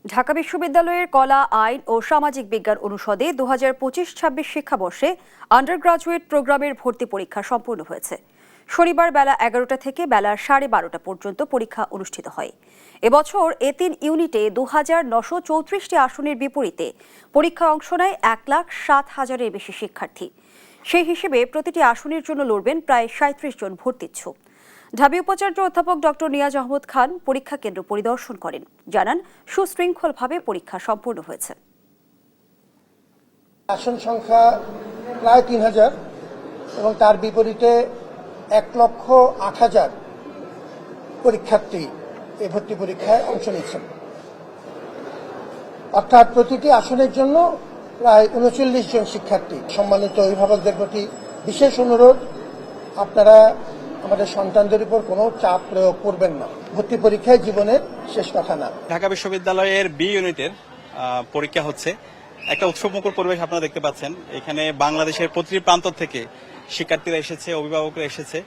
ঢাকা বিশ্ববিদ্যালয়ের কলা, আইন ও সামাজিক বিজ্ঞান অনুষদে 2025-26 শিক্ষাবর্ষে আন্ডার গ্রাজুয়েট প্রোগ্রামের ভর্তি পরীক্ষা সম্পন্ন হয়েছে। শনিবার বেলা 11টা থেকে বেলা 12:30 পর্যন্ত পরীক্ষা অনুষ্ঠিত হয়। এবছর এ3 ইউনিটে 2934টি আসনের বিপরীতে পরীক্ষা অংশ নেয় 1,07,000-এর বেশি শিক্ষার্থী। সেই হিসেবে প্রতিটি আসনের জন্য লড়বেন প্রায় 37 জন ভর্তিচ্ছু। ঢাবি উপাচার্য অধ্যাপক ডক্টর নিয়াজ আহমদ খান পরীক্ষা কেন্দ্র পরিদর্শন করেন, জানান সুশৃঙ্খলভাবে পরীক্ষা সম্পন্ন হয়েছে। আসন সংখ্যা প্রায় 3000 এবং তার বিপরীতে 1,08,000 পরীক্ষার্থী এই ভর্তি পরীক্ষায় অংশ নিচ্ছেন। অর্থাৎ প্রতিটি আসনের জন্য প্রায় 39 জন শিক্ষার্থী। সম্মানিত অভিভাবকদের প্রতি বিশেষ অনুরোধ, আপনারা আমাদের সন্তানদের উপর কোনো চাপ প্রয়োগ করবেন না। ভর্তি পরীক্ষায় জীবনের শেষ কথা না। ঢাকা বিশ্ববিদ্যালয়ের বি ইউনিটের পরীক্ষা হচ্ছে। একটা উৎসবমুখর পরিবেশ আপনারা দেখতে পাচ্ছেন। এখানে বাংলাদেশের প্রতিটি প্রান্ত থেকে শিক্ষার্থীরা এসেছে, অভিভাবকরা এসেছে।